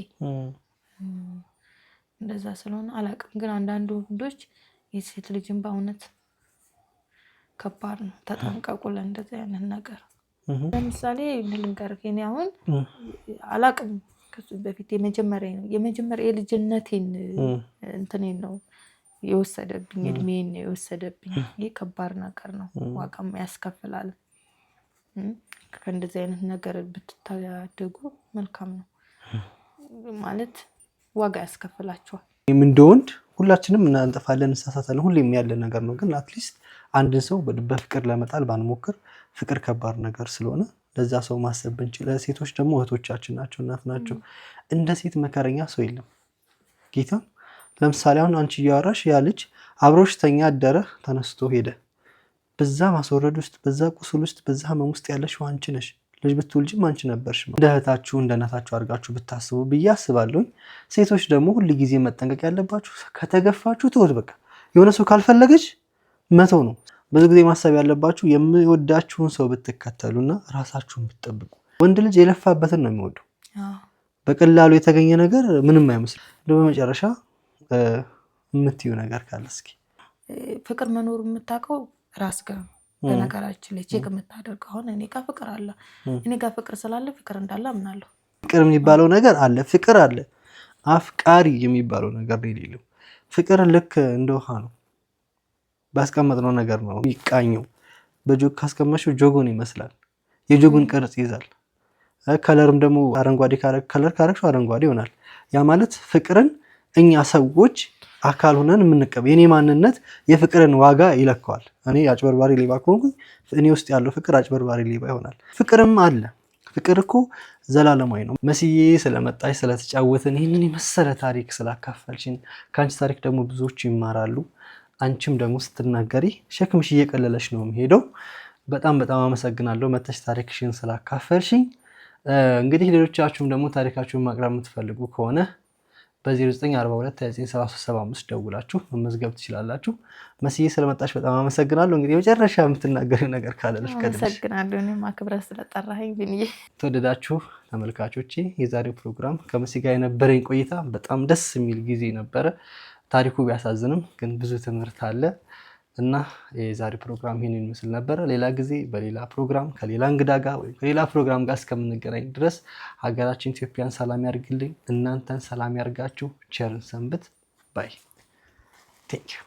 እንደዛ ስለሆነ አላቅም። ግን አንዳንድ ወንዶች የሴት ልጅን በእውነት ከባድ ነው። ተጠንቀቁ ለእንደዚህ አይነት ነገር። ለምሳሌ ልንገርህ፣ እኔ አሁን አላቅም ከሱ በፊት የመጀመሪያ የልጅነቴን እንትኔን ነው የወሰደብኝ፣ እድሜን የወሰደብኝ። ይህ ከባድ ነገር ነው፣ ዋጋም ያስከፍላል። ከእንደዚህ አይነት ነገር ብትታደጉ መልካም ነው ማለት ዋጋ ያስከፍላቸዋል። እንደ ወንድ ሁላችንም እናንጠፋለን፣ እንሳሳታለን፣ ሁሌም ያለ ነገር ነው። ግን አትሊስት አንድን ሰው በፍቅር ለመጣል ባንሞክር፣ ፍቅር ከባድ ነገር ስለሆነ ለዛ ሰው ማሰብ ብንችል። ሴቶች ደግሞ እህቶቻችን ናቸው፣ እናት ናቸው። እንደ ሴት መከረኛ ሰው የለም ጌታ። ለምሳሌ አሁን አንቺ እያወራሽ ያ ልጅ አብሮሽ ተኛ አደረ ተነስቶ ሄደ። በዛ ማስወረድ ውስጥ በዛ ቁስል ውስጥ በዛ ህመም ውስጥ ያለሽ አንቺ ነሽ። ልጅ ብትወልጂም አንቺ ነበርሽ። እንደ እህታችሁ እንደ እናታችሁ አድርጋችሁ ብታስቡ ብዬ አስባለሁ። ሴቶች ደግሞ ሁል ጊዜ መጠንቀቅ ያለባችሁ ከተገፋችሁ ተውት በቃ። የሆነ ሰው ካልፈለገች መተው ነው። ብዙ ጊዜ ማሰብ ያለባችሁ የሚወዳችሁን ሰው ብትከተሉና ራሳችሁን ብትጠብቁ። ወንድ ልጅ የለፋበትን ነው የሚወደው። በቀላሉ የተገኘ ነገር ምንም አይመስልም። በመጨረሻ የምትዩ ነገር ካለ እስኪ። ፍቅር መኖሩ የምታውቀው ራስ ጋር ነው። በነገራችን ላይ ቼክ የምታደርገው አሁን እኔ ጋር ፍቅር አለ፣ እኔ ጋር ፍቅር ስላለ ፍቅር እንዳለ አምናለሁ። ፍቅር የሚባለው ነገር አለ፣ ፍቅር አለ። አፍቃሪ የሚባለው ነገር የሌለው ፍቅር ልክ እንደ ውሃ ነው። ባስቀመጥነው ነገር ነው የሚቃኘው። በጆግ ካስቀመጥሽው ጆጎን ይመስላል፣ የጆጉን ቅርጽ ይዛል። ከለርም ደግሞ አረንጓዴ ከለር ካረግሽው አረንጓዴ ይሆናል። ያ ማለት ፍቅርን እኛ ሰዎች አካል ሆነን የምንቀበል የኔ ማንነት የፍቅርን ዋጋ ይለካዋል። እኔ አጭበርባሪ ሌባ ከሆንኩ እኔ ውስጥ ያለው ፍቅር አጭበርባሪ ሌባ ይሆናል። ፍቅርም አለ። ፍቅር እኮ ዘላለማዊ ነው። መስዬ ስለመጣሽ ስለተጫወትን ይህንን የመሰለ ታሪክ ስላካፈልሽን ከአንቺ ታሪክ ደግሞ ብዙዎች ይማራሉ። አንቺም ደግሞ ስትናገሪ ሸክምሽ እየቀለለሽ ነው የሚሄደው። በጣም በጣም አመሰግናለሁ መተሽ ታሪክሽን ስላካፈልሽኝ። እንግዲህ ሌሎቻችሁም ደግሞ ታሪካችሁን ማቅረብ የምትፈልጉ ከሆነ በ0942 ደውላችሁ መመዝገብ ትችላላችሁ። መስዬ ስለመጣሽ በጣም አመሰግናለሁ። እንግዲህ የመጨረሻ የምትናገሪው ነገር ካለ ልፍቀድልሽ። አመሰግናለሁ እኔም አክብረህ ስለጠራኸኝ ብንዬ። ተወደዳችሁ ተመልካቾቼ የዛሬው ፕሮግራም ከመሲ ጋር የነበረኝ ቆይታ በጣም ደስ የሚል ጊዜ ነበረ። ታሪኩ ቢያሳዝንም ግን ብዙ ትምህርት አለ እና የዛሬው ፕሮግራም ይህንን ይመስል ነበረ። ሌላ ጊዜ በሌላ ፕሮግራም ከሌላ እንግዳ ጋር ወይም ከሌላ ፕሮግራም ጋር እስከምንገናኝ ድረስ ሀገራችን ኢትዮጵያን ሰላም ያርግልኝ፣ እናንተን ሰላም ያርጋችሁ። ቸርን ሰንብት ባይ ቴንክ ዩ።